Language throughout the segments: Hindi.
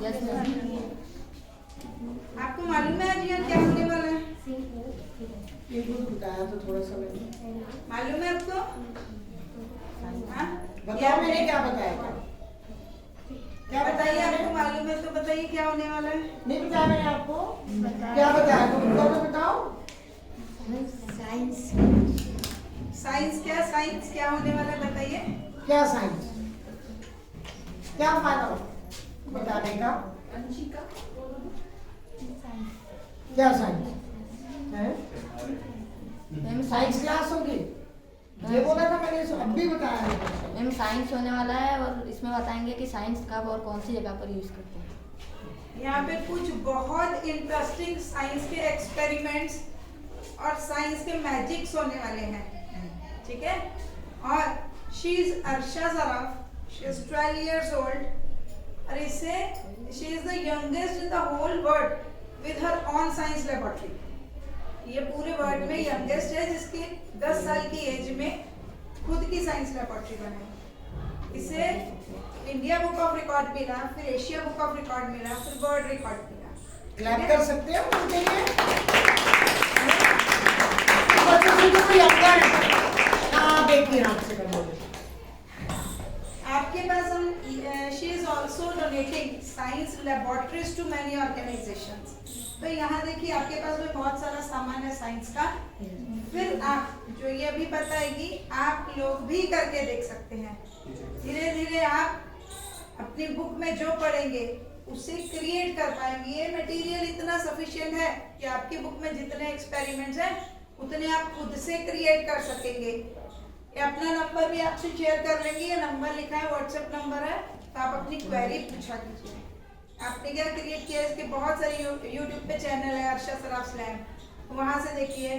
Yes ma'am. आपको मालूम है आज यहाँ क्या होने वाला है? ये कुछ बताया तो थोड़ा सा मैंने। मालूम है आपको? हाँ? बताओ मैंने क्या बताया था? क्या बताइए, बताया आपको मैंने? मालूम है तो बताइए क्या होने वाला है? नहीं बताया मैंने आपको? क्या बताया तुम तो बताओ। साइंस। साइंस क्या होने वाला है बताइए? क्या साइंस? क्या फायदा हो बताने का? क्या साइंस है? मैम साइंस क्लास होगी। ये बोला था मैंने, अब भी बताया है। मैम साइंस होने वाला है और इसमें बताएंगे कि साइंस कब और कौन सी जगह पर यूज करते हैं। यहाँ पे कुछ बहुत इंटरेस्टिंग साइंस के एक्सपेरिमेंट्स और साइंस के मैजिक्स होने वाले हैं, ठीक है? और she is Arsha Jaraf, she is 12 years old और इससे she is the youngest in the whole world with her own science laboratory. ये पूरे वर्ल्ड में यंगेस्ट है जिसकी 10 साल की एज में खुद की साइंस लेबोरेटरी बनाई। इसे इंडिया बुक ऑफ रिकॉर्ड मिला, फिर एशिया बुक ऑफ रिकॉर्ड मिला, फिर वर्ल्ड रिकॉर्ड मिला। क्लैप कर सकते हैं उनके लिए? बच्चों से जो कोई अंदर है। हाँ देखिए आपसे कर बोले। आपके पास हम she is also donating science laboratories to many organizations. तो यहाँ देखिए आपके पास में बहुत सारा सामान है साइंस का। फिर आप जो ये अभी बताएगी आप लोग भी करके देख सकते हैं। धीरे धीरे आप अपनी बुक में जो पढ़ेंगे उसे क्रिएट कर पाएंगे। ये मटेरियल इतना सफिशिएंट है कि आपकी बुक में जितने एक्सपेरिमेंट्स हैं उतने आप खुद से क्रिएट कर सकेंगे। ये अपना नंबर भी आपसे शेयर कर लेंगे, ये नंबर लिखा है, व्हाट्सएप नंबर है, तो आप अपनी क्वेरी पूछा कीजिए। आपने क्या क्रिएट किया, इसके बहुत सारे यूट्यूब पे चैनल है अर्शा सराफ स्लैम, वहाँ से देखिए।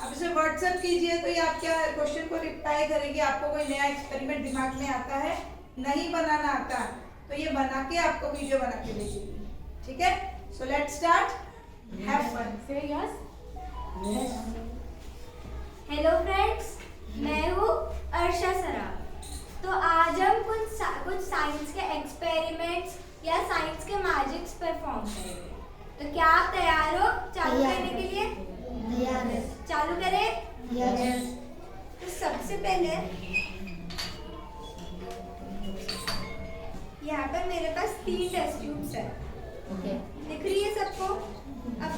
आप इसे व्हाट्सएप कीजिए तो ये आपके क्वेश्चन को रिप्लाई करेगी। आपको कोई नया एक्सपेरिमेंट दिमाग में आता है, नहीं बनाना आता, तो ये बना के आपको वीडियो बना के भेजेगी, ठीक है? So let's start, have fun. Say yes. Hello friends, मैं हूँ अर्शा सराफ। तो आज हम कुछ साइंस के एक्सपेरिमेंट्स या साइंस के मैजिक्स परफॉर्म करेंगे। तो क्या आप तैयार हो चालू करने के लिए? तैयार है। चालू करें? यस। तो सबसे पहले यहाँ पर मेरे पास 3 टेस्ट ट्यूब्स है, ओके। दिख रही है सबको? अब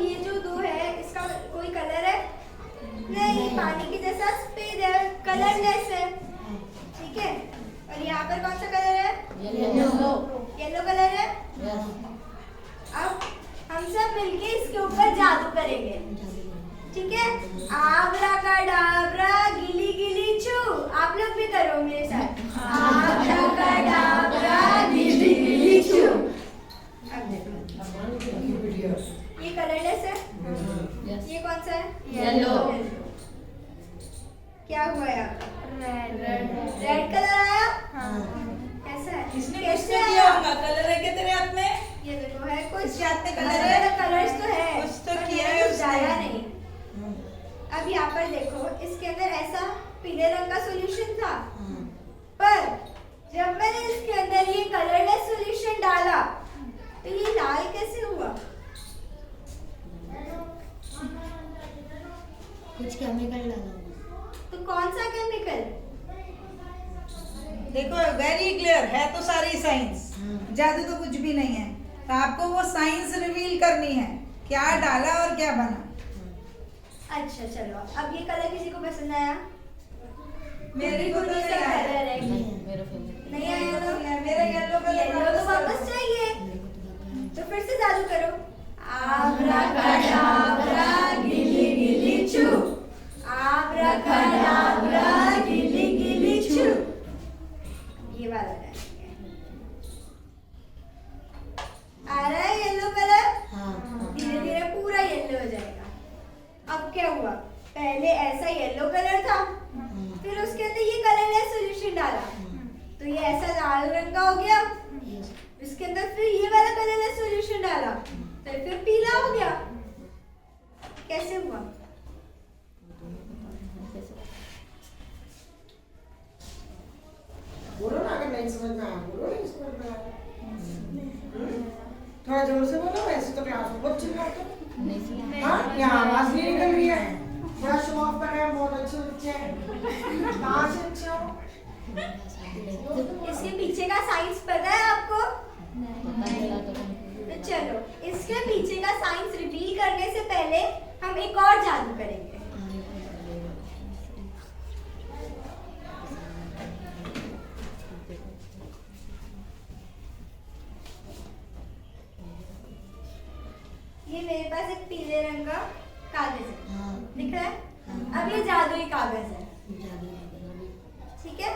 ये जो दो है इसका कोई कलर है नहीं, पानी की जैसा सफेद है, कलरलेस है, ठीक है? और यहाँ पर कौन सा कलर है? येलो। येलो कलर है। यस। अब हम सब मिलके इसके ऊपर जादू करेंगे, ठीक है? आब्राकाडाब्रा गिली गिली छू। आप लोग भी करो मेरे साथ। आब्राकाडाब्रा गिली गिली छू। अब देखो, ये कलरलेस है, यस। ये कौन सा है? येलो। क्या हुआ यहाँ? रेड कलर आया। ऐसा है? इसने कैसे किसने आया? किया होगा? कलर है क्या तेरे हाथ में? ये देखो है कुछ इसके हाथ में कलर अलग है? अलग कलर्स तो है, कुछ तो पर किया मैंने है कुछ उसने। डाला नहीं। अब यहाँ पर देखो, इसके अंदर ऐसा पीले रंग का सॉल्यूशन था, पर जब मैंने इसके अंदर ये कलरलेस सॉल्यूशन डाला तो ये लाल कैसे हुआ? कुछ केमिकल डाला। तो कौन सा केमिकल? देखो वेरी क्लियर है, तो सारी साइंस, जादू तो कुछ भी नहीं है। तो आपको वो साइंस रिवील करनी है, क्या डाला और क्या बना। अच्छा चलो, अब ये कलर किसी को पसंद आया? मेरे को तो नहीं सा आया। कलर है। मेरा फेवरेट। नहीं आया तो मेरा येलो कलर येलो तो वापस चाहिए, तो फिर से जादू करो। आब्राकाडाब्रा गिली गिली छू। आब्राकाडाब्रा गिली गिली छू। ये वाला डालेंगे। आ रहा है येलो कलर? धीरे धीरे पूरा येलो हो जाएगा। अब क्या हुआ? पहले ऐसा येलो कलर था, फिर उसके अंदर ये कलरलेस सॉल्यूशन डाला तो ये ऐसा लाल रंग का हो गया। इसके अंदर फिर ये वाला कलरलेस सॉल्यूशन डाला तो फिर पीला हो गया। कैसे हुआ? बोलो ना, अगर नहीं समझ में आया बोलो, नहीं समझ में आया थोड़ा जोर से बोलो, वैसे तो क्लास में बहुत चिल्लाते हो। नहीं सुना। हाँ, यहाँ आवाज नहीं निकल रही है। बड़ा शो ऑफ कर रहे हैं, बहुत अच्छे बच्चे हैं। कहाँ से अच्छे हो? इसके पीछे का साइंस पता है आपको? पता चला तो तो चलो, इसके पीछे का साइंस रिवील करने से पहले हम एक और जादू करेंगे। ये मेरे पास एक पीले रंग का कागज है, दिख रहा है? अब ये जादुई कागज है, ठीक है?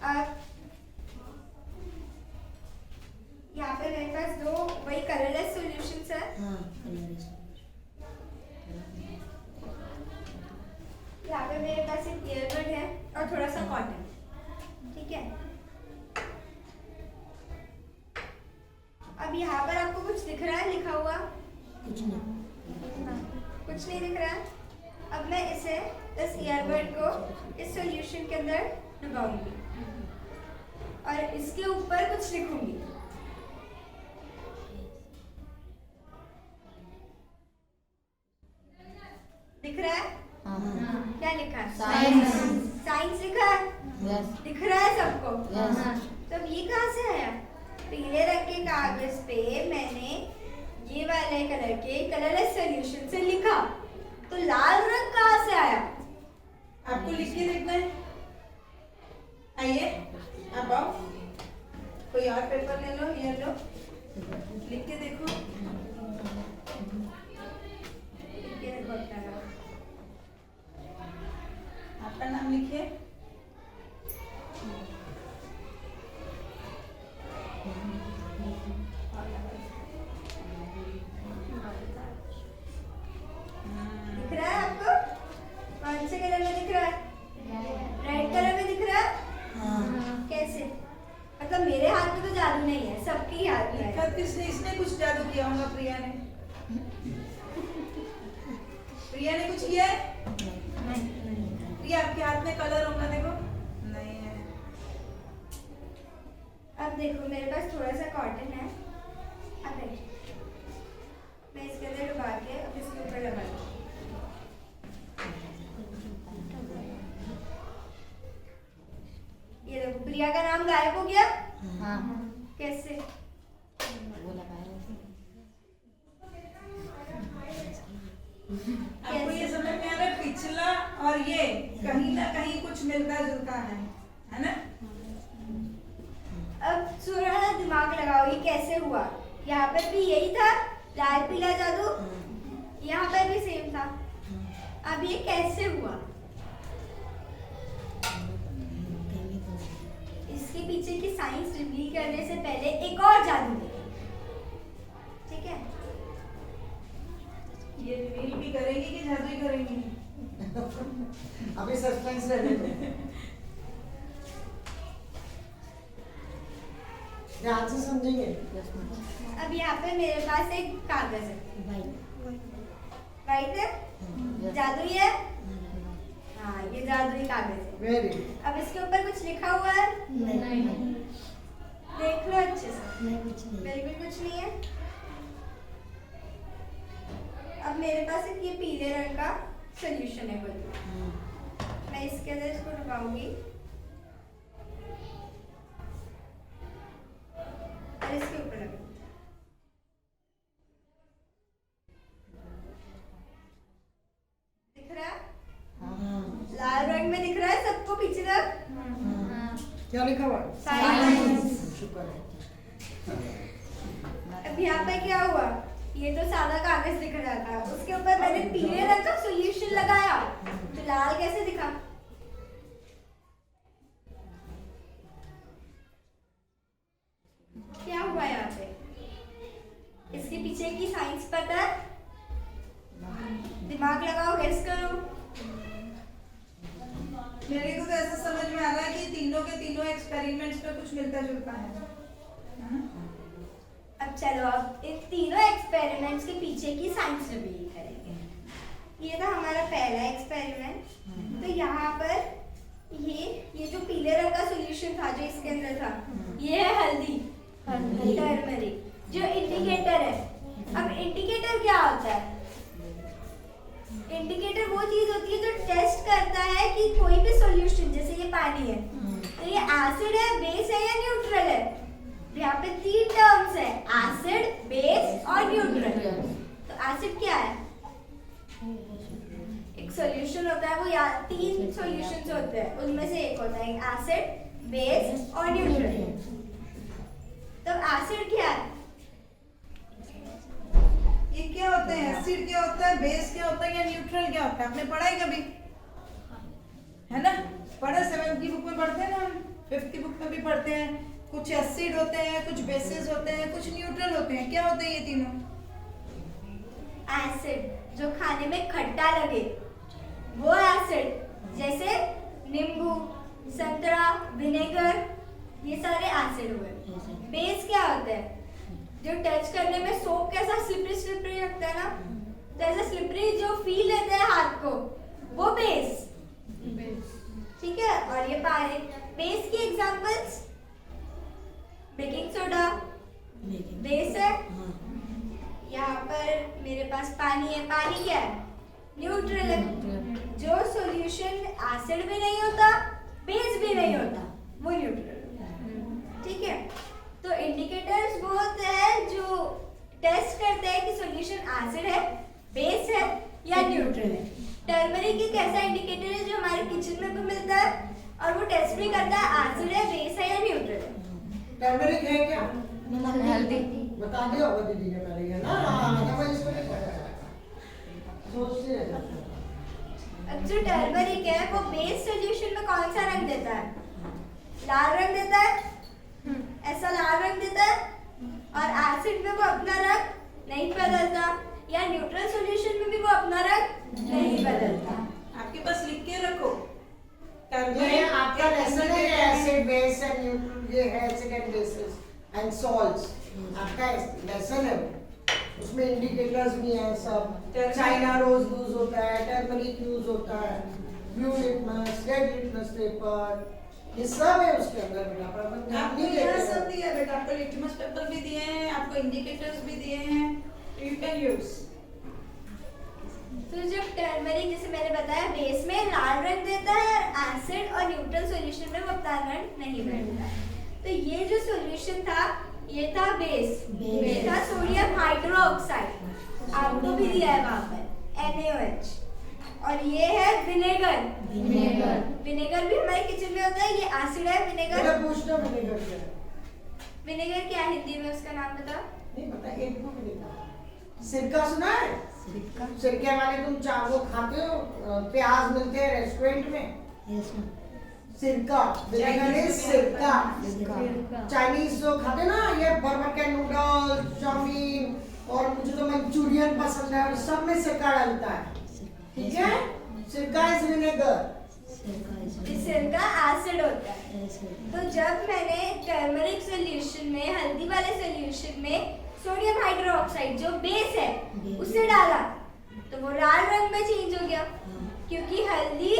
अब यहाँ पे मेरे पास दो वही कलरलेस सॉल्यूशंस है। यहाँ पे मेरे पास एक ईयरबड है और थोड़ा सा कॉटन, ठीक है? अब यहाँ पर आपको कुछ दिख रहा है लिखा हुआ? कुछ नहीं दिख रहा है। अब मैं इसे, इस ईयरबड को इस सॉल्यूशन के अंदर डुबाऊंगी और इसके ऊपर कुछ लिखूंगी। दिख रहा है? क्या लिखा है? साइंस। साइंस लिखा है? यस। दिख रहा है सबको? यस। तो अब ये कहाँ से आया? पीले रंग के कागज पे मैंने ये वाले कलर के कलरलेस सॉल्यूशन से लिखा, तो लाल रंग कहाँ से आया? आपको लिख के देखना है। आइए, आप आओ। कोई और पेपर ले लो, ये लो, लिख के देखो। ये देखो अपना नाम। आपका नाम लिखिए। दिख रहा है आपको? कौन से कलर में दिख रहा है? रेड कलर में दिख रहा है? कैसे? मतलब मेरे हाथ में तो जादू नहीं है, सबके ही हाथ में है। लिखा किसने? इसने कुछ जादू किया होगा, प्रिया ने। प्रिया ने कुछ किया है? प्रिया, आपके हाथ में कलर होगा, देखो। नहीं है। अब देखो मेरे पास थोड़ा सा कॉटन है, अब देखिए मैं इसके अंदर डुबा के अब इसके ऊपर लगा दूँ। ये देखो प्रिया का नाम गायब हो गया। हाँ। कैसे? वो लगाया आपको ये समझ में आ रहा है? पिछला और ये कहीं ना कहीं कुछ मिलता जुलता है ना? अब थोड़ा दिमाग लगाओ, ये कैसे हुआ? यहाँ पर भी यही था, लाल पीला जादू, यहाँ पर भी सेम था। अब ये कैसे हुआ? इसके पीछे की साइंस रिवील करने से पहले एक और जादू है, ठीक है? ये रिवील भी करेगी कि जादू ही करेगी? अभी सस्पेंस रहने दो। ध्यान से समझेंगे। अब यहाँ पे मेरे पास एक कागज है, वाइट है, जादुई है। हाँ, ये जादुई कागज है। Very good. अब इसके ऊपर कुछ लिखा हुआ है? नहीं। देख लो अच्छे से। बिल्कुल कुछ नहीं है। अब मेरे पास एक ये पीले रंग का सॉल्यूशन है कोई, मैं इसके अंदर इसको डुबाऊंगी और इसके ऊपर लगाऊंगी। दिख रहा है? लाल रंग में दिख रहा है सबको पीछे तक? क्या लिखा हुआ? साइंस। शुक्र है। अब यहाँ पे क्या हुआ? ये तो सादा कागज दिख रहा था, उसके ऊपर मैंने पीले रंग का सॉल्यूशन लगाया, तो लाल कैसे दिखा? क्या हुआ यहाँ पे? इसके पीछे की साइंस पता है? दिमाग लगाओ, गेस करो। मेरे को तो ऐसा समझ में आ रहा है कि तीनों के तीनों एक्सपेरिमेंट्स में कुछ मिलता जुलता है ना? अब चलो, अब इन तीनों एक्सपेरिमेंट्स के पीछे की साइंस रिवील करेंगे। ये था हमारा पहला एक्सपेरिमेंट। तो यहाँ पर ये जो पीले रंग का सॉल्यूशन था जो इसके अंदर था, ये है हल्दी, टर्मरिक जो इंडिकेटर है। अब इंडिकेटर क्या होता है? इंडिकेटर वो चीज होती है जो टेस्ट करता है कि कोई भी सॉल्यूशन, जैसे ये पानी है, तो ये एसिड है, बेस है या न्यूट्रल है। यहाँ पे 3 टर्म्स है, एसिड, बेस और न्यूट्रल। तो एसिड क्या है? एक सॉल्यूशन होता है, वो या 3 सॉल्यूशंस होते हैं, उनमें से एक होता है एसिड, बेस और न्यूट्रल। तो एसिड क्या है? ये क्या होता है? एसिड क्या होता है, बेस क्या होता है या न्यूट्रल क्या होता है? आपने पढ़ा है कभी? है ना, पढ़ा 7th की बुक में पढ़ते हैं ना, 5th की बुक में भी पढ़ते हैं। कुछ एसिड होते हैं, कुछ बेसिस होते हैं, कुछ न्यूट्रल होते हैं। क्या होते हैं ये तीनों? एसिड जो खाने में खट्टा लगे वो एसिड, जैसे नींबू, संतरा, विनेगर, ये सारे एसिड हुए। बेस क्या होता है? जो टच करने में सोप कैसा स्लिपरी स्लिपरी लगता है ना, तो ऐसा स्लिपरी जो फील लेते हैं हाथ को, वो बेस। ठीक है। और ये पानी, बेस की एग्जांपल्स बेकिंग सोडा बेस है। यहाँ पर मेरे पास पानी है, पानी क्या है? न्यूट्रल है। जो सॉल्यूशन एसिड भी नहीं होता, बेस भी नहीं होता, वो न्यूट्रल है। ठीक है। तो इंडिकेटर्स वो होते हैं जो टेस्ट करते हैं कि सॉल्यूशन एसिड है, बेस है या न्यूट्रल है। टर्मरिक एक ऐसा इंडिकेटर है जो हमारे किचन में भी मिलता है और वो टेस्ट भी करता है एसिड है, बेस है या न्यूट्रल है। टर्मरिक है क्या? हल्दी बता दिया होगा दीदी ने पहले, है ना? हाँ, मैं इसको नहीं पता सोचते रहते। अब जो टर्मरिक है वो बेस सॉल्यूशन में कौन सा रंग देता है? लाल रंग देता है, ऐसा लाल रंग देता है। और एसिड में वो अपना रंग नहीं बदलता, या न्यूट्रल सॉल्यूशन में भी वो अपना रंग नहीं बदलता। आपके पास लिख के रखो। ये आपका लेसन है, एसिड, बेस एंड न्यूट्रल, ये है acid and bases and salts. आपका लेसन है, उसमें इंडिकेटर्स भी हैं सब। चाइना रोज यूज होता है, टर्मरिक यूज होता है, blue litmus, red litmus paper, ये सब है उसके अंदर बेटा। पर हम ध्यान आपको नहीं यहाँ देते सब हैं। दिया है बेटा, आपको लिटमस पेपर भी दिए हैं, आपको इंडिकेटर्स भी दिए हैं, यू कैन यूज। तो जब टर्मरिक, जैसे मैंने बताया, बेस में लाल रंग देता है और एसिड और न्यूट्रल सॉल्यूशन में वो अपना रंग नहीं बदलता है। तो ये जो सॉल्यूशन था, ये था बेस, ये था सोडियम हाइड्रोक्साइड, आपको भी दिया है वहां पर NaOH। और ये है विनेगर। विनेगर भी हमारे किचन में होता है, ये एसिड है विनेगर। मेरा पूछना विनेगर क्या है? विनेगर क्या है हिंदी में, उसका नाम बताओ। नहीं पता, एक को विनेगर। सिरका सुना है? सिरके वाले तुम चावल खाते हो, प्याज मिलते हैं रेस्टोरेंट में। सिरका, विनेगर इज सिरका। चाइनीज जो खाते ना, ये बर्गर के नूडल्स, चाउमीन, और मुझे तो मंचूरियन पसंद है, और सब में सिरका डलता है। ठीक है? सिरका इज विनेगर। सिरका एसिड होता है। तो जब मैंने टर्मरिक सॉल्यूशन में, हल्दी वाले सॉल्यूशन में सोडियम हाइड्रोक्साइड जो बेस है उसे डाला, तो वो लाल रंग में चेंज हो गया, क्योंकि हल्दी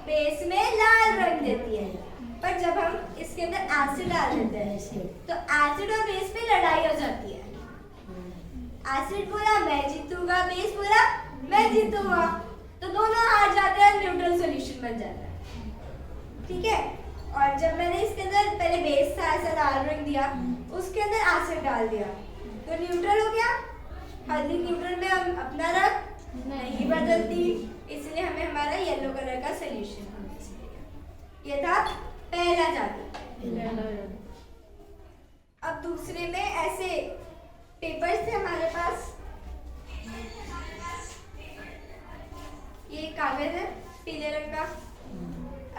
बेस में लाल रंग देती है। पर जब हम इसके अंदर एसिड डाल देते हैं तो एसिड और बेस में लड़ाई हो जाती है। एसिड बोला मैं जीतूंगा, बेस बोला मैं जीतूंगा, तो दोनों हार जाते हैं, न्यूट्रल सॉल्यूशन बन जाता है। ठीक है। और जब मैंने इसके अंदर पहले बेस था, ऐसा लाल रंग दिया, उसके अंदर एसिड डाल दिया, तो न्यूट्रल हो गया। हल्दी न्यूट्रल में हम अपना रंग नहीं बदलती, इसलिए हमें हमारा येलो कलर का सॉल्यूशन मिला। ये था पहला जादू। अब दूसरे में ऐसे पेपर्स थे हमारे पास, ये कागज है पीले रंग का।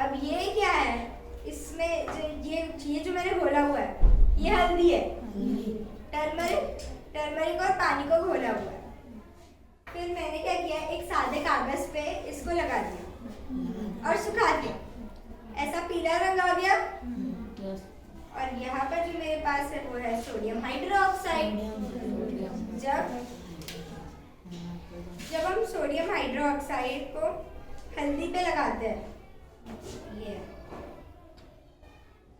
अब ये क्या है, इसमें ये जो मैंने घोला हुआ है, ये हल्दी है, टर्मरिक और पानी को घोला हुआ है। फिर मैंने क्या किया, एक सादे कागज पे इसको लगा दिया और सुखा दिया, ऐसा पीला रंग आ गया। और यहाँ पर जो मेरे पास है वो है सोडियम हाइड्रोक्साइड। जब हम सोडियम हाइड्रोक्साइड को हल्दी पे लगाते हैं, ये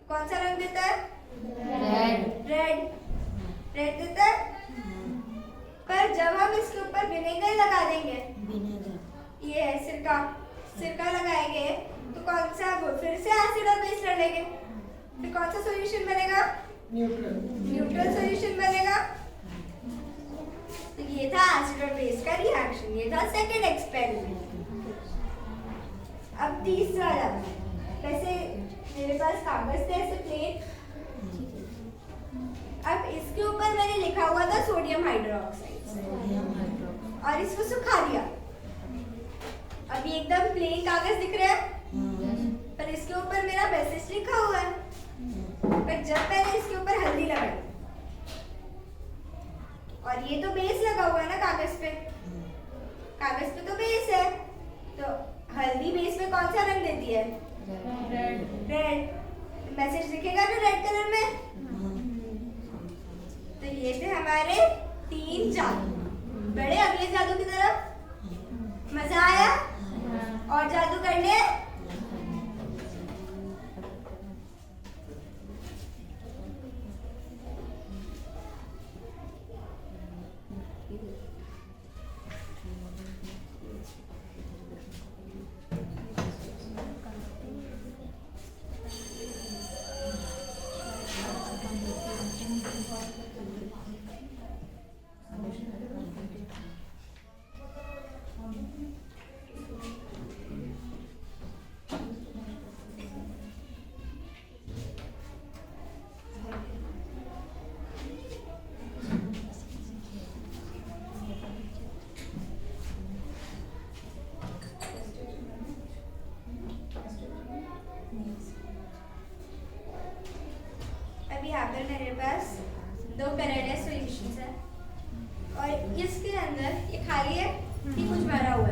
कौन सा रंग देता है? हम इसके ऊपर विनेगर लगा देंगे। ये है सिरका, सिरका लगाएंगे तो कौन सा, फिर से एसिड और बेस लड़ेंगे, फिर कौन सा सॉल्यूशन बनेगा? न्यूट्रल सॉल्यूशन बनेगा। तो ये था एसिड और बेस का रिएक्शन, ये था सेकंड एक्सपेरिमेंट। अब तीसरा जाता है। वैसे मेरे पास कागज थे ऐसे प्लेन, अब इसके ऊपर मैंने लिखा हुआ था सोडियम हाइड्रोक्साइड और इसको सुखा दिया। अभी एकदम प्लेन कागज दिख रहा है, पर इसके ऊपर मेरा बेसिस लिखा हुआ है। पर जब मैंने इसके ऊपर हल्दी लगाई, और ये तो बेस लगा हुआ है ना कागज पे, कागज पे तो बेस है, तो हल्दी बेस में कौन सा रंग देती है? रेड। मैसेज दिखेगा ना रेड कलर में। तो ये थे हमारे 3 जादू। बड़े अगले जादू की तरफ। मजा आया? और जादू करने? अभी यहाँ पर मेरे पास 2 कलरलेस सॉल्यूशंस है, और इसके अंदर ये खाली है कि कुछ भरा हुआ है?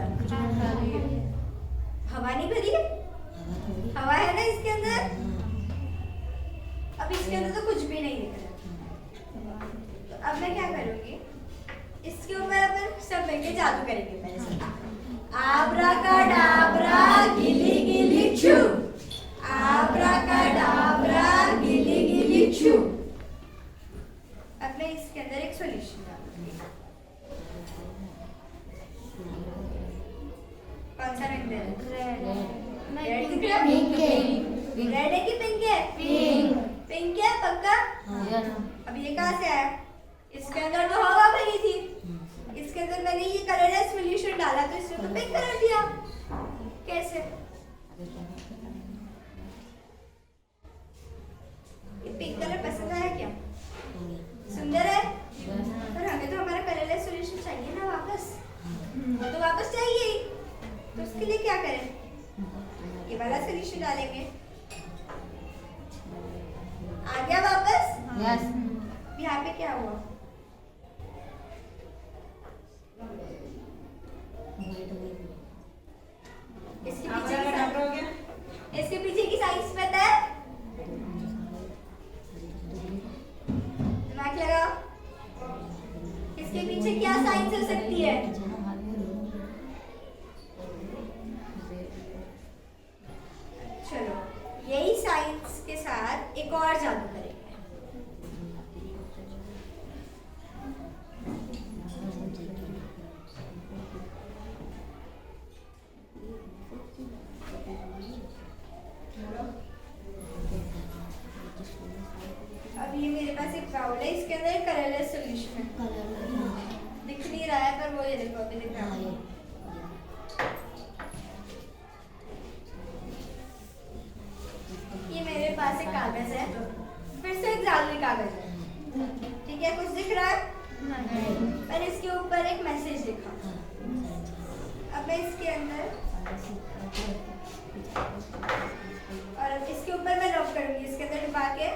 हवा नहीं भरी है? हवा है ना इसके अंदर। अब इसके अंदर तो कुछ भी नहीं दिख रहा। तो अब मैं क्या करूँगी, इसके ऊपर अपन सब मिलके जादू करेंगे। पहले से आब्राकाडाब्रा गिली गिली छू, आब्राकाडाब्रा गिली गिली छू। अब मैं इसके अंदर एक सॉल्यूशन डालूंगी। कौन सा रंग दे? रेड दिख रहा है? रेड है कि पिंक है? पिंक है पक्का? अब ये कहाँ से आया? इसके अंदर तो हवा भरी थी, इसके अंदर मैंने ये कलरलेस सॉल्यूशन डाला तो इसने तो पिंक कलर दिया। कैसे? ये पिंक कलर पसंद आया क्या? सुंदर है? पर हमें तो हमारा कलरलेस सॉल्यूशन चाहिए ना वापस। वो तो वापस चाहिए ही, तो उसके लिए क्या करें? ये वाला सॉल्यूशन डालेंगे। आ गया वापस? यस। यहाँ पे क्या हुआ? इसके पीछे की साइंस पता है? दिमाग लगाओ, इसके पीछे क्या साइंस हो सकती है? चलो यही साइंस के साथ एक और जादू करेंगे। अब ये मेरे पास एक बाउल है, इसके अंदर एक कलरलेस सॉल्यूशन है। दिख नहीं रहा है पर वो ये देखो अभी दिख रहा है। ये मेरे पास एक कागज है, फिर से एक जादुई कागज है, ठीक है? कुछ दिख रहा है? पर इसके ऊपर एक मैसेज लिखा। अब मैं इसके अंदर और अब इसके ऊपर मैं रब करूंगी, इसके अंदर डुबा के।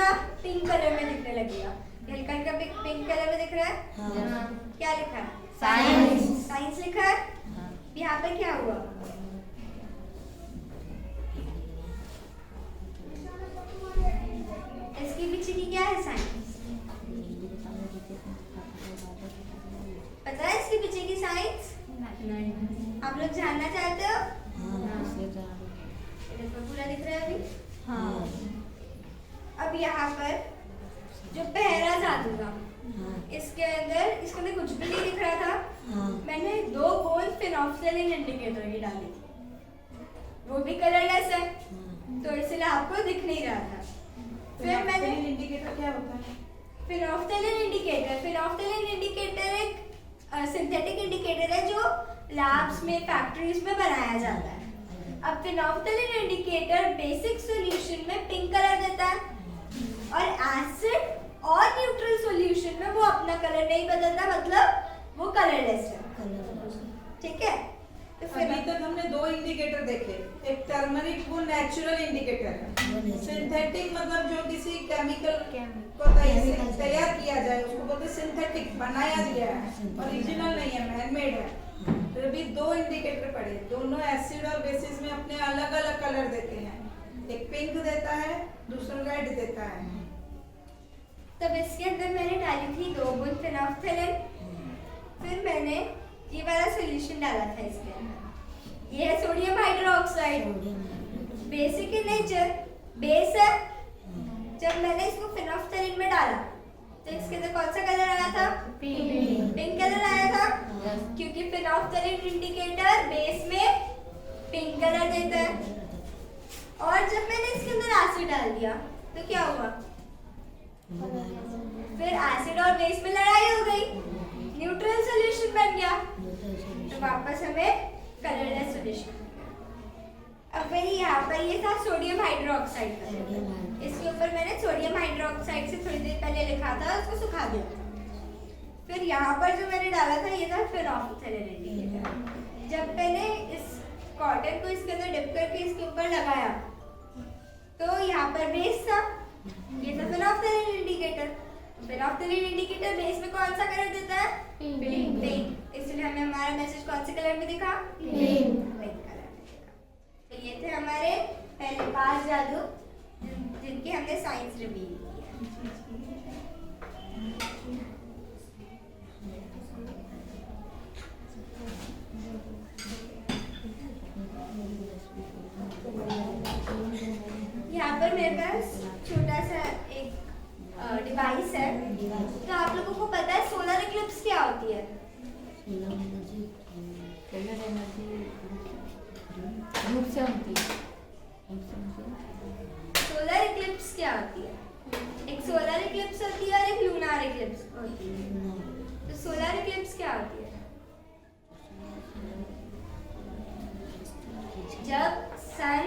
हल्का पिंक कलर में दिखने लगेगा। ये हल्का हल्का पिंक कलर में दिख रहा है। हाँ। क्या लिखा है? साइंस। साइंस लिखा है। हाँ। यहाँ पर क्या हुआ? इसके पीछे की क्या है साइंस? पता है इसके पीछे की साइंस? नहीं। आप लोग जानना चाहते हो? हाँ। देखो पूरा दिख रहा है अभी। हाँ। अब यहाँ पर जो पहला धातु था, इसके अंदर कुछ भी नहीं दिख रहा था। मैंने 2 बूंद फिनोक्सिलिन इंडिकेटर की डाली थी, वो भी कलरलेस है, तो इसलिए आपको दिख नहीं रहा था। फिर मैंने इंडिकेटर क्या होता है? फिनोक्सिलिन इंडिकेटर एक सिंथेटिक इंडिकेटर है जो लैब्स में, फैक्ट्रीज में बनाया जाता है। अब फिनोक्सिलिन इंडिकेटर बेसिक सॉल्यूशन में पिंक कलर देता है और एसिड और न्यूट्रल सॉल्यूशन में वो अपना कलर नहीं बदलता, मतलब वो कलरलेस है। ठीक है, तो फिर अभी तक हमने 2 इंडिकेटर देखे। एक टर्मरिक वो नेचुरल इंडिकेटर है, सिंथेटिक मतलब जो किसी केमिकल को तैयार किया जाए उसको बोलते सिंथेटिक, बनाया गया है, ओरिजिनल नहीं है, मैनमेड है। फिर भी 2 इंडिकेटर पड़े, दोनों एसिड और बेसिस में अपने अलग अलग कलर देते हैं। एक पिंक देता है, दूसरा रेड देता है। तब इसके अंदर मैंने डाली थी 2 बूंद फिनोक्सिलिन। फिर मैंने ये वाला सॉल्यूशन डाला था इसके अंदर। ये है sodium hydroxide, basic in nature, base है। जब मैंने इसको फिनोक्सिलिन में डाला तो इसके अंदर कौन सा कलर आया था? पिंक कलर आया था, क्योंकि फिनोक्सिलिन इंडिकेटर बेस में पिंक कलर देता है। और जब मैंने इसके अंदर एसिड डाल दिया तो क्या हुआ? फिर एसिड और बेस में लड़ाई हो गई, न्यूट्रल सॉल्यूशन बन गया, तो वापस हमें कलरलेस सॉल्यूशन। अब फिर यहाँ पर ये था सोडियम हाइड्रोक्साइड का, इसके ऊपर मैंने सोडियम हाइड्रोक्साइड से थोड़ी देर पहले लिखा था, उसको सुखा दिया। फिर यहाँ पर जो मैंने डाला था ये था फिनोक्सिलिन इंडिकेटर। जब मैंने इस कॉटन को इसके अंदर डिप करके इसके ऊपर लगाया तो यहाँ पर बेस था, ये था फिनोक्सिलिन इंडिकेटर। फिनोक्सिलिन इंडिकेटर बेस में कौन सा कलर देता है? पिंक। इसलिए हमें हमारा मैसेज कौन से कलर में दिखा? पिंक कलर में दिखा। तो ये थे हमारे पहले 5 जादू जिनकी हमने साइंस रिवील किया। यहाँ पर मेरे पास छोटा सा एक डिवाइस है। तो आप लोगों को पता है सोलर इक्लिप्स क्या होती है? धूप से होती है। सोलर इक्लिप्स क्या होती है? एक सोलर इक्लिप्स होती है और एक लूनार इक्लिप्स होती है। तो सोलर इक्लिप्स क्या होती है? जब सन,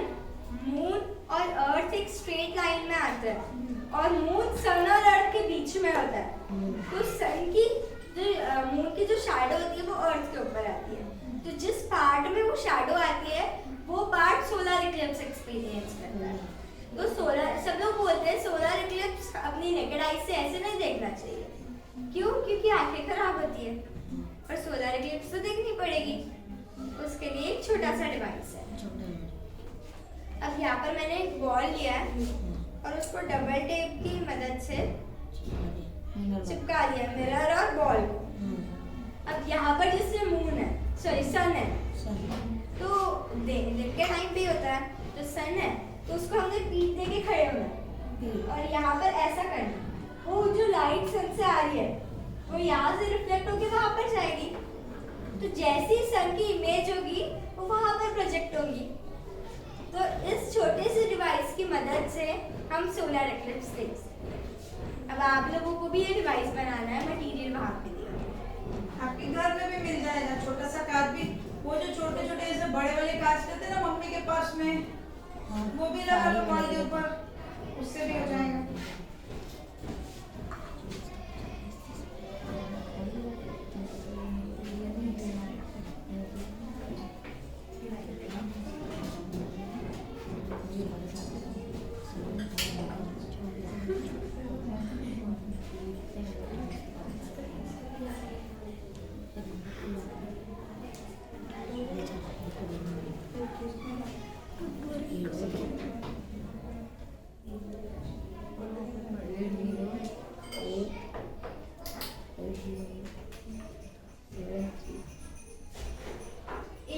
मून और अर्थ एक स्ट्रेट लाइन में आता है और मून सन और अर्थ के बीच में होता है, तो सन की मून की जो शैडो होती है वो अर्थ के ऊपर आती है। तो जिस पार्ट में वो शैडो आती है वो पार्ट सोलर इक्लिप्स एक्सपीरियंस करता है। तो सोलर, सब लोग बोलते हैं सोलर इक्लिप्स अपनी नेकेड आई से ऐसे नहीं देखना चाहिए। क्यों? क्योंकि आंखें खराब होती है और सोलर इक्लिप्स तो देखनी पड़ेगी। उसके लिए एक छोटा सा डिवाइस है। अब यहाँ पर मैंने एक बॉल लिया है और उसको डबल टेप की मदद से चिपका दिया, मिरर और बॉल को। अब यहाँ पर जिससे मून है, सॉरी सन है, तो दिन के टाइम पे होता है, तो सन है तो उसको हमने पीठ दे के खड़े होना और यहाँ पर ऐसा करना। वो जो लाइट सन से आ रही है वो यहाँ से रिफ्लेक्ट होकर वहाँ पर जाएगी, तो जैसी सन की इमेज होगी वो वहाँ पर प्रोजेक्ट होगी। तो इस छोटे से डिवाइस की मदद से हम सोलर इक्लिप्स देख सकते हैं। अब आप लोगों को भी ये डिवाइस बनाना है, मटेरियल वहाँ पे दिया। आपके घर में भी मिल जाएगा छोटा सा कांच भी, वो जो छोटे छोटे जैसे बड़े वाले कांच रहते हैं ना मम्मी के पास में, वो भी लगा लो बॉल के ऊपर, उससे भी हो जाएगा।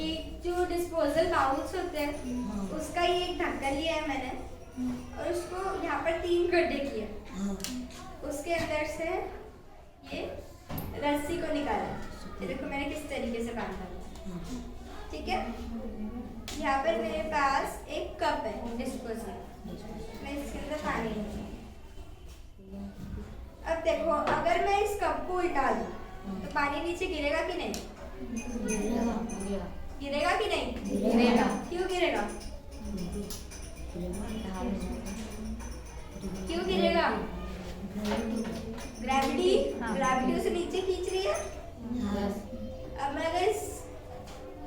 एक जो डिस्पोजल बाउल्स होते हैं उसका ये एक ढक्कन लिया है मैंने और उसको यहाँ पर 3 गड्ढे किए। उसके अंदर से ये रस्सी को निकाला। ये देखो मैंने किस तरीके से बांधा है, ठीक है। यहाँ पर मेरे पास एक कप है डिस्पोजल, मैं इसके अंदर पानी लूँगी। अब देखो अगर मैं इस कप को उल्टा दूँ तो पानी नीचे गिरेगा कि नहीं? गिरेगा कि नहीं? गिरेगा। क्यों गिरेगा? क्यों गिरेगा? ग्रेविटी, ग्रेविटी उसे नीचे खींच रही है। अब मैं अगर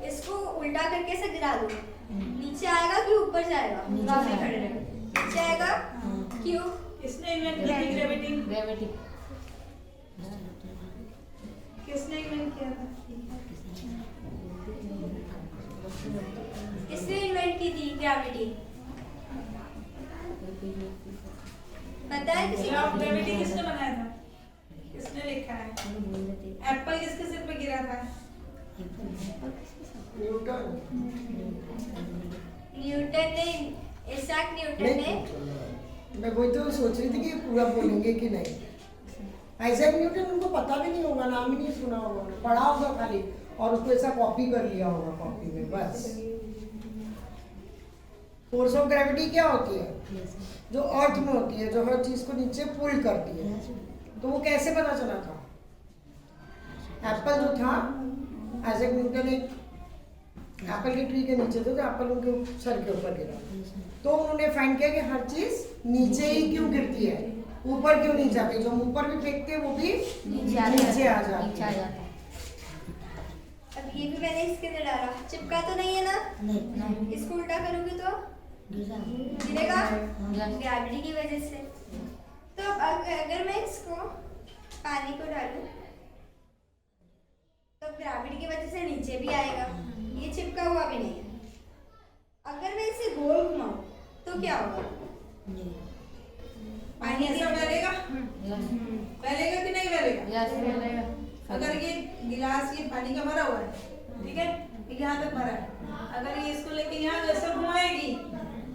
इसको उल्टा करके ऐसे गिरा दूँ, नीचे आएगा कि ऊपर जाएगा? नीचे खड़े रहेगा, नीचे आएगा। क्यों? किसने इन्वेंट किया ग्रेविटी? ग्रेविटी किसने इन्वेंट किया था? किसने इन्वेंट की थी ग्रेविटी? पता है किसी को? ग्रेविटी किसने बनाया था? किसने लिखा है? एप्पल किसके सिर पे गिरा था? न्यूटन। न्यूटन ने, इसाक न्यूटन ने। मैं वही तो सोच रही थी कि पूरा बोलेंगे कि नहीं। आइजैक न्यूटन उनको पता भी नहीं होगा, नाम ही नहीं सुना होगा, पढ़ा होगा खाली और उसको ऐसा कॉपी कर लिया होगा कॉपी में बस। फोर्स ऑफ ग्रेविटी क्या होती है? जो अर्थ में होती है, जो हर चीज को नीचे पुल करती है। तो वो कैसे पता चला था? एप्पल जो था, आइजैक न्यूटन एक एप्पल के ट्री के नीचे थे, तो एप्पल उनके सर के ऊपर गिरा, तो उन्होंने फाइंड किया कि हर चीज नीचे ही क्यों गिरती है, ऊपर क्यों नहीं जाती। जो हम ऊपर भी फेंकते हैं वो भी नीचे आ जाती है। अब ये भी मैंने इसके अंदर डाला, चिपका तो नहीं है ना? नहीं। इसको उल्टा करूंगी तो गिरेगा ग्रेविटी की वजह से। तो अब अगर मैं इसको पानी को डालूं तो ग्रेविटी की वजह से नीचे भी आएगा, ये चिपका हुआ भी नहीं है। अगर मैं इसे गोल घुमाऊं तो क्या होगा? पानी ऐसा बहलेगा? बहलेगा कि नहीं बहलेगा? अगर ये गिलास ये पानी का भरा हुआ है, ठीक है, यहाँ तक भरा है, अगर ये इसको लेके यहाँ जैसे घुमाएगी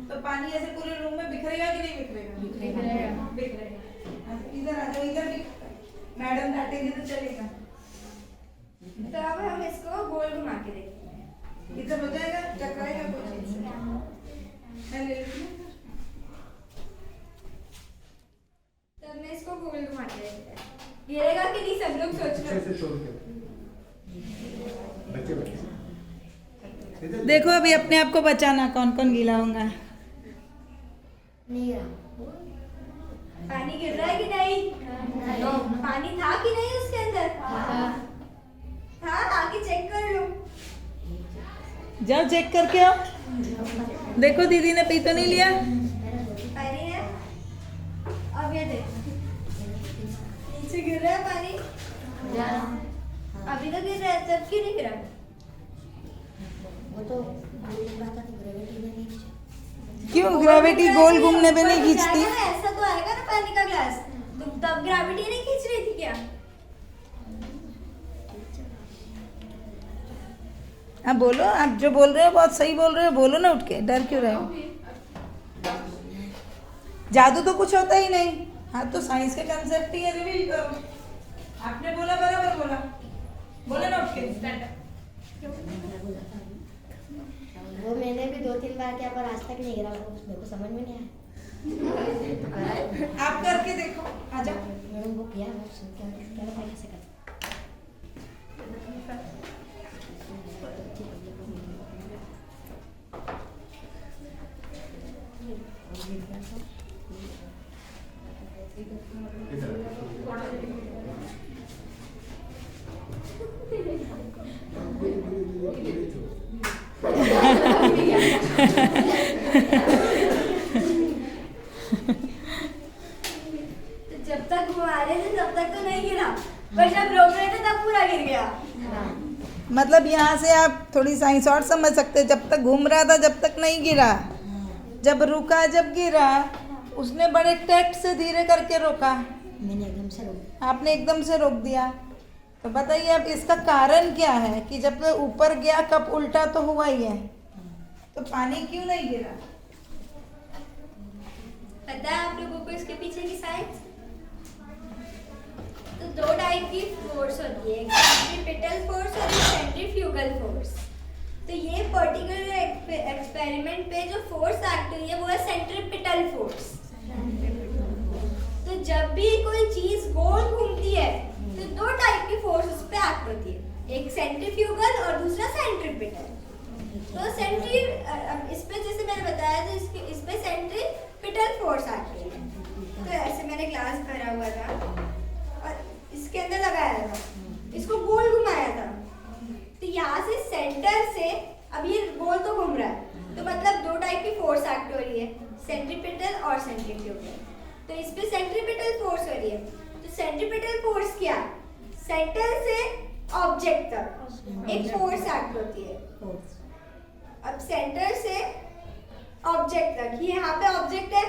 तो पानी ऐसे पूरे रूम में बिखरेगा कि नहीं बिखरेगा? बिखरेगा। इधर आ जाओ, इधर भी मैडम डांटेंगे तो चलेगा। तो अब हम इसको गोल घुमा के देखते हैं। इधर हो जाएगा, टकराएगा कुछ। मैं ले लेती हूँ। तब मैं इसको गोल घुमा के देखते हैं, गिरेगा कि नहीं? सब लोग सोच लो। देखो अभी अपने आप को बचाना, कौन कौन गीला होगा। पानी गिर रहा है कि नहीं? पानी था कि नहीं उसके अंदर? था, आके चेक कर लो। जाओ चेक करके आओ। देखो दीदी ने पी तो नहीं लिया? पानी है। अब ये देखो नीचे गिर रहा है पानी। अभी तो गिर रहा है, तब क्यों नहीं गिरा? वो तो ग्रेविटी ने नहीं। क्यों ग्रेविटी गोल घूमने पे नहीं खींचती? ऐसा तो आएगा ना पानी का ग्लास, तो तब ग्रेविटी नहीं खींच रही थी क्या? हाँ बोलो, आप जो बोल रहे हो बहुत सही बोल रहे हो, बोलो ना उठ के, डर क्यों रहे हो? जादू तो कुछ होता ही नहीं। हाँ तो साइंस के कंसेप्ट ही है, रिवील करो। आपने बोला बराबर बोला, बोले ना उठ के। वो मैंने भी 2-3 बार किया पर आज तक नहीं गिरा, मेरे को समझ में नहीं आया। आप करके देखो, आ जाओ। मैंने वो किया, क्या बताया कैसे कर। जब तक घुमा रहे थे तब तक तो नहीं गिरा, पर जब रोक रहे थे तब पूरा गिर गया। मतलब यहाँ से आप थोड़ी साइंस और समझ सकते हैं। जब तक घूम रहा था जब तक नहीं गिरा, जब रुका जब गिरा, उसने बड़े टैक्ट से धीरे करके रोका, मैंने एकदम से रोक। आपने एकदम से रोक दिया। तो बताइए अब इसका कारण क्या है कि जब वो ऊपर गया कप उल्टा तो हुआ ही है, तो पानी क्यों नहीं गिरा? पता है आप लोगों को इसके पीछे की साइंस? तो दो टाइप की फोर्स होती है, एक सेंट्रीपिटल फोर्स और एक सेंट्रीफ्यूगल फोर्स। तो ये पर्टिकुलर एक्सपेरिमेंट पे जो फोर्स एक्ट हुई है वो है सेंट्रीपिटल फोर्स। तो जब भी कोई चीज गोल घूमती है तो दो टाइप की फोर्स उस पे एक्ट होती है, एक सेंट्रीफ्यूगल और दूसरा सेंट्रीपिटल। तो इस पे जैसे मैंने बताया तो इस पे सेंट्रीपिटल फोर्स एक्ट हुई है। तो ऐसे मैंने ग्लास भरा हुआ था और इसके अंदर लगाया था, इसको गोल घुमाया था, तो यहाँ से सेंटर से अब ये गोल तो घूम रहा है, तो मतलब दो टाइप की फोर्स एक्ट हो रही है, सेंट्रीपिटल और सेंट्रीफ्यूगल। तो इस पे सेंट्रीपिटल फोर्स हो रही है। तो सेंट्रीपिटल फोर्स क्या? सेंटर से ऑब्जेक्ट तक एक फोर्स एक्ट होती है। अब सेंटर से ऑब्जेक्ट तक, ये यहाँ पे ऑब्जेक्ट है,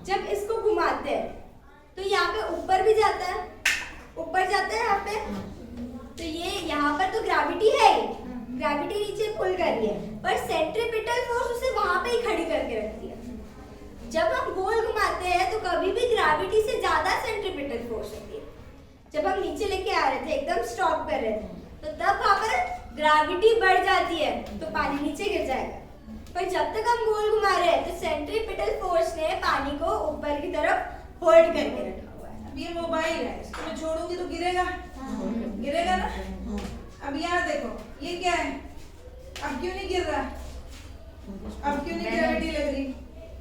जब इसको घुमाते हैं तो यहाँ पे ऊपर भी जाता है, ऊपर जाता है यहाँ पे, तो ये यहाँ पर तो ग्रेविटी है ही, ग्रेविटी नीचे पुल कर रही है, पर सेंट्रीपिटल फोर्स उसे वहां पे ही खड़ी करके रखती है। जब हम गोल घुमाते हैं तो कभी भी ग्रेविटी से ज्यादा सेंट्रीपिटल फोर्स होती है। जब हम नीचे लेके आ रहे थे, एकदम स्टॉप कर रहे थे, तो तब वहां पर ग्रेविटी बढ़ जाती है तो पानी नीचे गिर जाएगा। पर जब तक हम गोल घुमा रहे हैं तो सेंट्रीपिटल फोर्स ने पानी को ऊपर की तरफ होल्ड करके रखा हुआ है। अब ये मोबाइल है, इसको मैं छोड़ूंगी तो गिरेगा, गिरेगा ना। अब यहाँ देखो ये क्या है, अब क्यों नहीं गिर रहा, अब क्यों नहीं ग्रेविटी लग रही?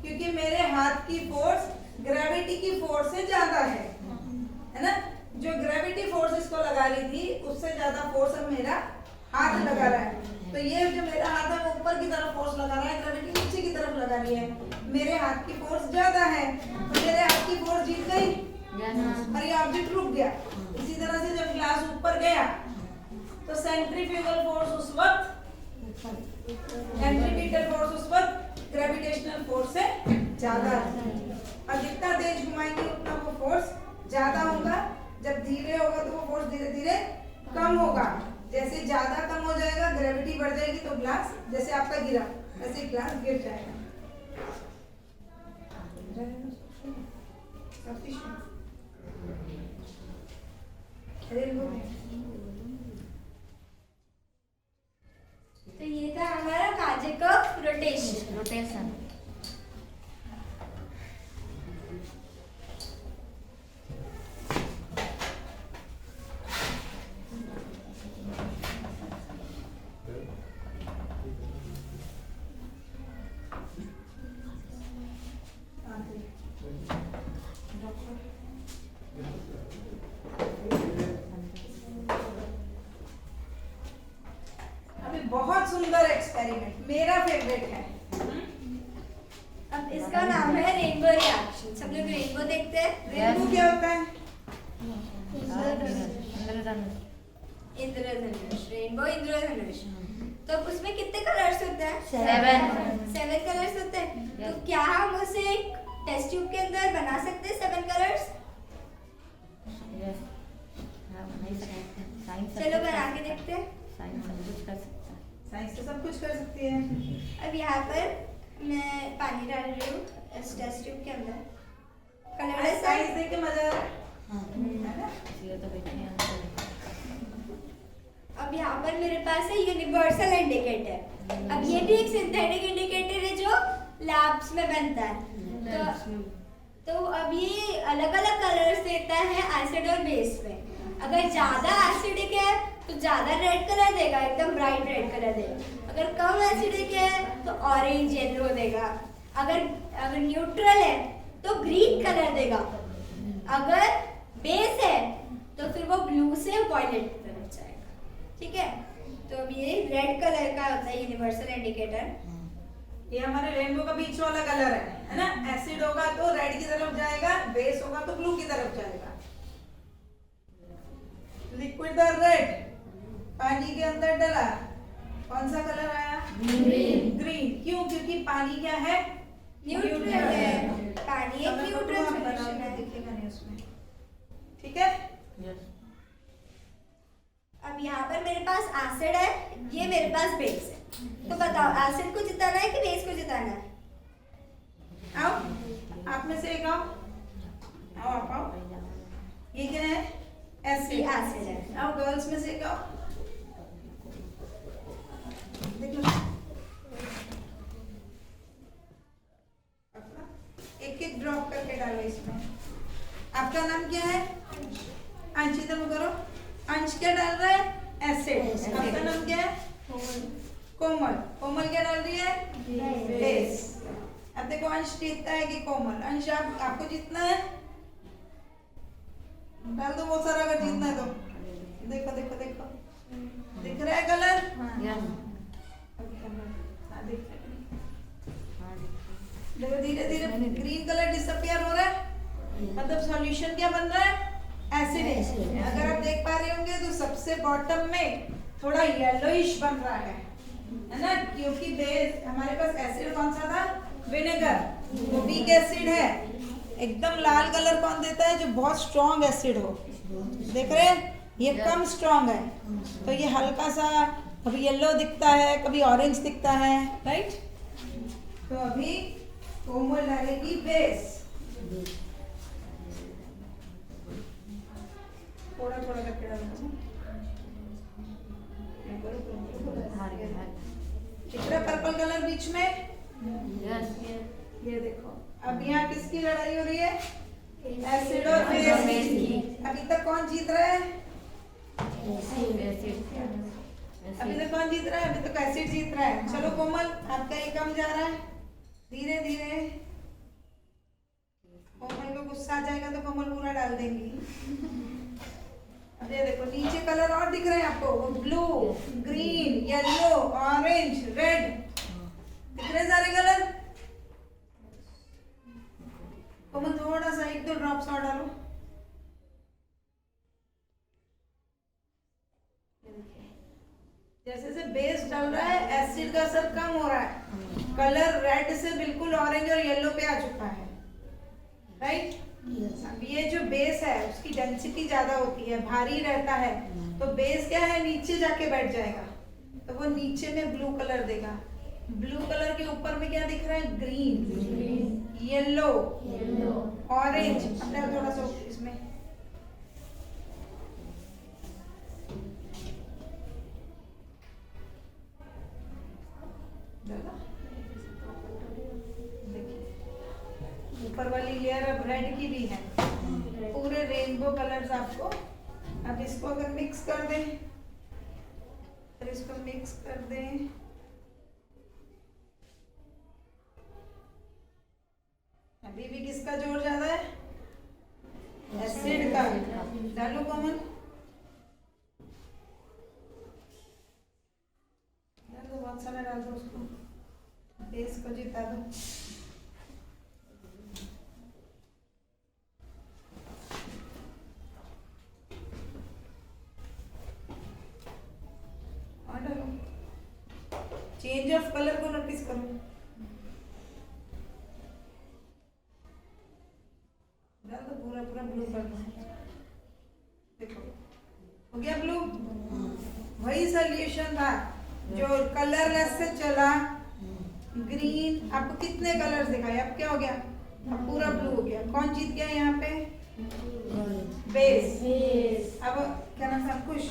क्योंकि मेरे हाथ की फोर्स ग्रेविटी की फोर्स से ज्यादा है ना। जो ग्रेविटी फोर्स इसको लगा रही थी उससे ज्यादा फोर्स अब मेरा हाथ लगा रहा है। तो ये जो मेरा हाथ है वो ऊपर की तरफ फोर्स लगा रहा है, ग्रेविटी नीचे की तरफ लगा रही है। मेरे हाथ की फोर्स ज्यादा है तो मेरे हाथ की फोर्स जीत गई और ये ऑब्जेक्ट रुक गया। इसी तरह से जब ग्लास ऊपर गया तो सेंट्रीफ्यूगल फोर्स उस वक्त, सेंट्रीपिटल फोर्स उस वक्त ग्रेविटेशनल फोर्स से ज्यादा है। और जितना तेज घुमाएंगे उतना वो फोर्स ज्यादा होगा, जब धीरे होगा तो वो फोर्स धीरे धीरे कम होगा। जैसे ज्यादा कम हो जाएगा, ग्रेविटी बढ़ जाएगी तो ग्लास जैसे आपका गिरा वैसे ग्लास गिर जाएगा। तो ये था हमारा मैजिक ऑफ रोटेशन। बहुत सुंदर एक्सपेरिमेंट, मेरा फेवरेट है। अब इसका नाम है रेनबो रिएक्शन। सब लोग रेनबो देखते हैं? रेनबो क्या होता है? इंद्रधनुष। रेनबो इंद्रधनुष। तो उसमें कितने कलर्स होते हैं? 7 कलर्स होते हैं। तो क्या हम उसे एक टेस्ट ट्यूब के अंदर बना सकते हैं 7 कलर्स? चलो बना के देखते हैं। साइंस तो सब कुछ कर सकती है। अब यहाँ पर मैं पानी डाल रही हूँ इस टेस्ट ट्यूब के अंदर। कलर साइंस देख के मजा आ रहा है ना? अब यहाँ पर मेरे पास है यूनिवर्सल इंडिकेटर। अब ये भी एक सिंथेटिक इंडिकेटर है जो लैब्स में बनता है। तो अब ये अलग अलग कलर्स देता है एसिड और बेस में। अगर ज्यादा एसिडिक है तो ज्यादा रेड कलर देगा, एकदम ब्राइट रेड कलर देगा। अगर कम एसिडिक है तो ऑरेंज येलो देगा। अगर न्यूट्रल है तो ग्रीन कलर देगा। अगर बेस है तो फिर वो ब्लू से वायलेट की तरफ जाएगा। ठीक है, तो अब ये रेड कलर का होता है यूनिवर्सल इंडिकेटर। ये हमारे रेनबो का बीच वाला कलर है ना। एसिड होगा तो रेड की तरफ जाएगा, बेस होगा तो ब्लू की तरफ जाएगा। लिक्विड और रेड पानी के अंदर डला, कौन सा कलर आया? ग्रीन। क्यों? क्योंकि पानी क्या है? न्यूट्रल है। पानी एक न्यूट्रल सॉल्यूशन है। दिखेगा नहीं उसमें। ठीक है। अब यहाँ पर मेरे पास एसिड है, ये मेरे पास बेस है, तो बताओ एसिड को जिताना है कि बेस को जिताना है? आओ, आप में से एक आओ, आओ आप आओ। ये क्या है? एसिड। एसिड है। आओ गर्ल्स में से एक आओ, देखो एक एक ड्रॉप करके डालो इसमें। आपका नाम क्या है? अंश, इधर करो। अंश क्या डाल रहा है? एसिड। आपका नाम क्या है? कोमल। कोमल क्या डाल रही है? बेस। अब देखो अंश जीतता है कि कोमल? अंश आपको जीतना है, डाल दो बहुत सारा अगर जीतना है तो। देखो देखो देखो, दिख रहा है कलर? हाँ, दिख रहा है। देखो धीरे धीरे ग्रीन कलर डिसअपियर हो रहा है, मतलब सॉल्यूशन क्या बन रहा है? एसिड। अगर आप देख पा रहे होंगे तो सबसे बॉटम में थोड़ा येलोइश बन रहा है ना, क्योंकि बेस हमारे पास एसिड कौन सा था? विनेगर। वो वीक एसिड है। एकदम लाल कलर कौन देता है? जो बहुत स्ट्रॉन्ग एसिड हो। देख रहे हैं, ये कम स्ट्रॉन्ग है, तो ये हल्का सा कभी येलो दिखता है, कभी ऑरेंज दिखता है, राइट? तो अभी कोमल डालेगी बेस। थोड़ा थोड़ा करके डालना। दिख रहा पर्पल कलर बीच में? ये देखो, अब यहाँ किसकी लड़ाई हो रही है? एसिड और बेस की। अभी तक कौन जीत रहा है? अभी तक कौन जीत रहा है? अभी तक एसिड जीत रहा है। चलो कोमल, आपका ये कम जा रहा है, धीरे धीरे। कोमल को गुस्सा आ जाएगा तो कोमल पूरा डाल देंगी। अब ये देखो नीचे कलर और दिख रहे हैं आपको, blue, green, yellow, orange, red, दिख रहे सारे कलर। कोमल थोड़ा सा एक दो ड्रॉप्स और डालो। जैसे जैसे बेस डाल रहा है एसिड का असर कम हो रहा है, कलर रेड से बिल्कुल ऑरेंज और येलो पे आ चुका है, राइट? अब ये जो बेस है उसकी डेंसिटी ज्यादा होती है, भारी रहता है, तो बेस क्या है? नीचे जाके बैठ जाएगा, तो वो नीचे में ब्लू कलर देगा। ब्लू कलर के ऊपर में क्या दिख रहा है? Green, yellow, orange. अपना थोड़ा सा इसमें ऊपर वाली लेयर अब रेड की भी है, पूरे रेनबो कलर्स आपको। अब इसको अगर मिक्स कर दें, फिर इसको मिक्स कर दें, अभी भी किसका जोर ज्यादा है? एसिड का। डालो कोमल, डाल दो, बहुत सारा डाल दो, उसको बेस को जिता दो। चेंज ऑफ कलर को नोटिस करो। डाल दो पूरा पूरा ब्लू कर दो। देखो हो गया ब्लू। वही सॉल्यूशन था जो कलरलेस से चला ग्रीन। आपको कितने कलर्स दिखाए? अब क्या हो गया? अब पूरा ब्लू हो गया। कौन जीत गया यहाँ पे? बेस। अब क्या नाम था? अंकुश,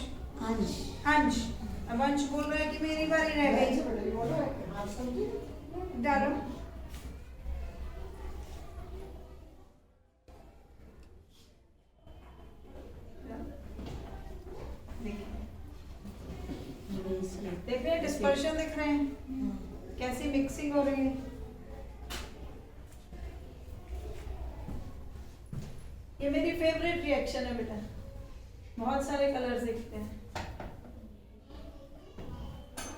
अंश। अब अंश बोल रहा है कि मेरी बारी रह गई। डालो, देख रहे हैं डिस्पर्शन, दिख रहे हैं कैसी मिक्सिंग हो रही है। ये मेरी फेवरेट रिएक्शन है बेटा, बहुत सारे कलर्स दिखते हैं।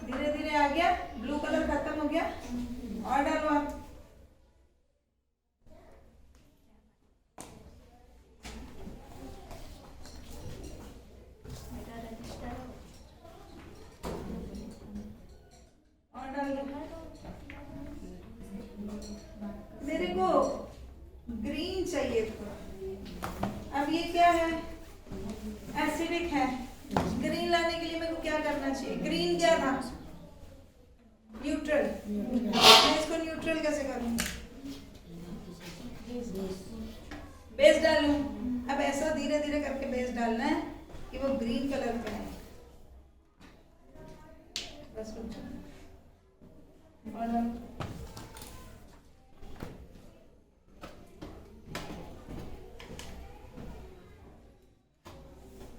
धीरे धीरे आ गया, ब्लू कलर खत्म हो गया। और डालो आप, और डाल दो। मेरे को ग्रीन चाहिए थोड़ा। अब ये क्या है? एसिडिक है, क्या करना चाहिए? ग्रीन क्या था? न्यूट्रल। मैं इसको न्यूट्रल कैसे करूँ? बेस डालूं। अब ऐसा धीरे धीरे करके बेस डालना है कि वो ग्रीन कलर का है। बस रुक जाओ। और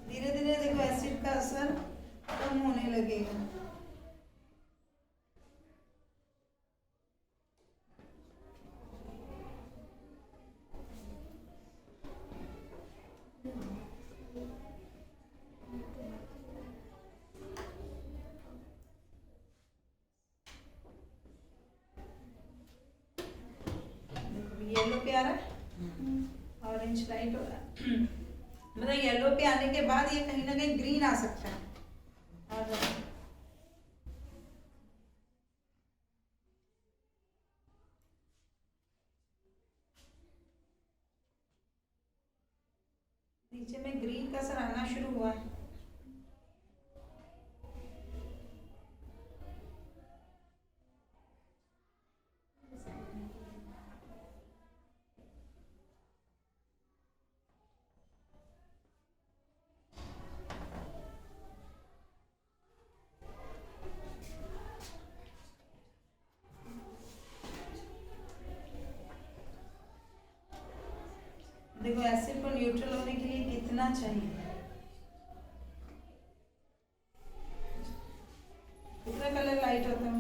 धीरे धीरे देखो एसिड का असर कम होने लगेगा। येलो पे आ रहा है, ऑरेंज लाइट हो रहा है। मतलब येलो पे आने के बाद ये कहीं ना कहीं ग्रीन आ सकता है। और नीचे में ग्रीन का असर आना शुरू हुआ है। देखो एसिड को न्यूट्रल होने के लिए कितना चाहिए? कितना कलर लाइट होता है?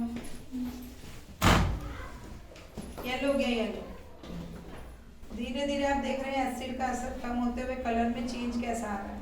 येलो हो गया, येलो। धीरे धीरे आप देख रहे हैं एसिड का असर कम होते हुए कलर में चेंज कैसा आ रहा है।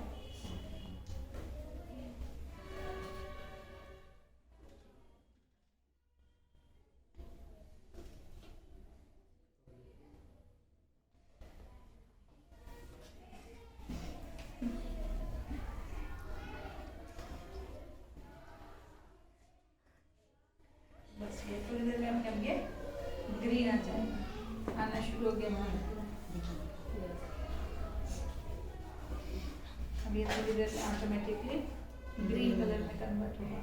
बस ये थोड़ी देर में अपने ये ग्रीन आ जाएगा, आना शुरू हो गया हमारा। अब ये थोड़ी देर में ऑटोमेटिकली ग्रीन कलर में कन्वर्ट होगा,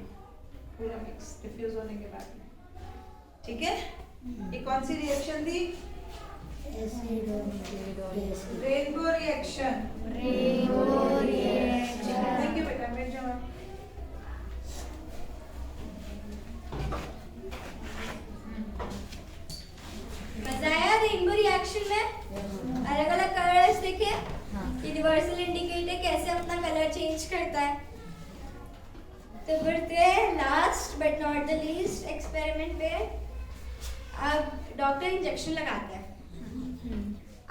पूरा मिक्स डिफ्यूज होने के बाद में। ठीक है, ये कौन सी रिएक्शन थी? Rainbow reaction. थैंक यू बेटा, बैठ जाओ आप। मजा आया रेनबो रिएक्शन में? अलग अलग कलर्स देखे, यूनिवर्सल इंडिकेटर कैसे अपना कलर चेंज करता है। तो बढ़ते हैं last but not the least experiment पे। अब डॉक्टर इंजेक्शन लगाता है।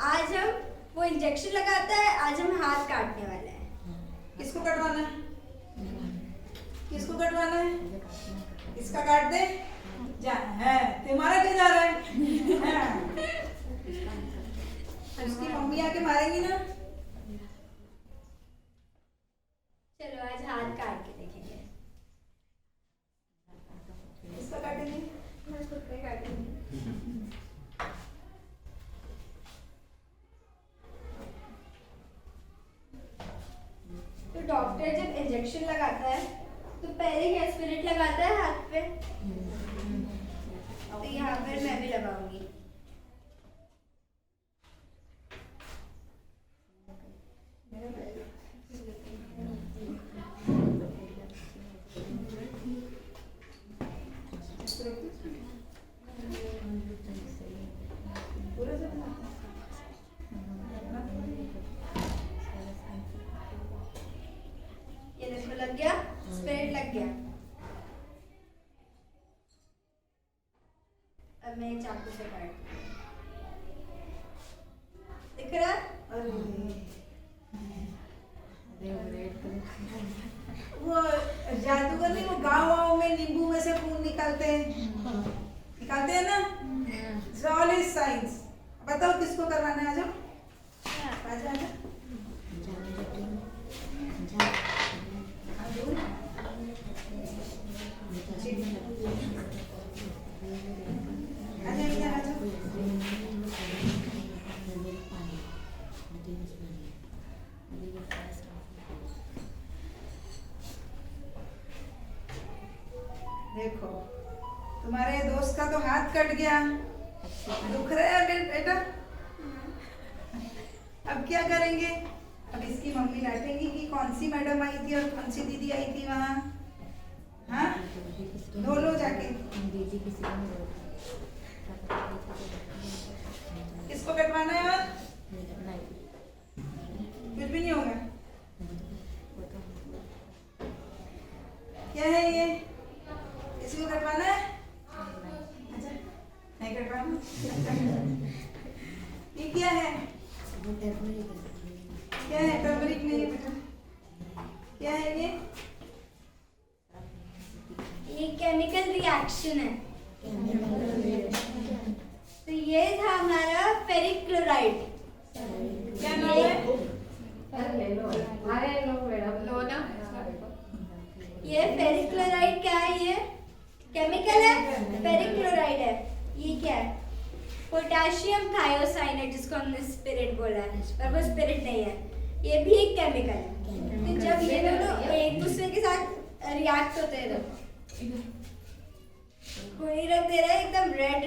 आज हम वो इंजेक्शन लगाता है, आज हम हाथ काटने वाले हैं। किसको कटवाना है? किसको कटवाना है? इसका काट दे। जा है तुम्हारा क्या जा रहा है? उसकी मम्मी आके मारेंगी ना। चलो आज हाथ काट के देखेंगे। इसका काटेंगे। मैं खुद पे काटूंगी। तो डॉक्टर जब इंजेक्शन लगाता है तो पहले क्या स्पिरिट लगाता है हाथ पे। तो यहाँ पर मैं भी लगाऊंगी। ये देखो लग गया, स्पिरिट लग गया। अब मैं चाकू से काट दिख रहा है? वो जादूगर नहीं, वो गाँव में नींबू में से खून निकालते हैं ना। All is science. बताओ किसको करवाना है? आ जाओ, आजा आजा। आजा इधर आजा। देखो तुम्हारे दोस्त का तो हाथ कट गया, दुख रहा है बेटा। अब क्या करेंगे? अब इसकी मम्मी डांटेंगी कि कौन सी मैडम आई थी और कौन सी दीदी आई थी वहाँ। हाँ, धो लो जाके। किसको कटवाना है और कुछ भी नहीं होगा। क्या है ये? किसी को कटवाना है? अच्छा, नहीं कटवाना। ये क्या है? क्या है? टर्मरिक नहीं है बेटा। क्या है ये? ये केमिकल रिएक्शन है। तो ये था हमारा फेरिक क्लोराइड। क्या नाम है? ये फेरिक क्लोराइड क्या है? ये केमिकल है, फेरिक क्लोराइड है। ये क्या है? पोटेशियम थायोसाइनेट, जिसको हमने स्पिरिट बोला है, पर वो स्पिरिट नहीं है, ये भी एक केमिकल है। तो जब ये दोनों एक दूसरे के साथ रिएक्ट होते हैं तो कोई रख दे रहा है एकदम रेड।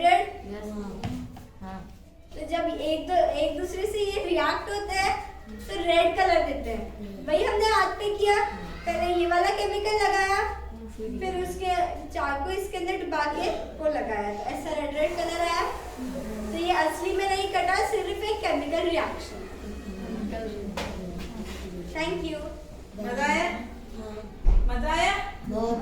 तो जब एक दूसरे से ये रिएक्ट होते हैं तो रेड कलर देते हैं। वही हमने हाथ पे किया, पहले ये वाला केमिकल लगाया, फिर उसके चाकू इसके अंदर डुबा के वो लगाया, तो ऐसा रेड कलर आया। तो ये असली में नहीं कटा, सिर्फ एक केमिकल रिएक्शन। Thank you. मजा आया? मजा आया? बहुत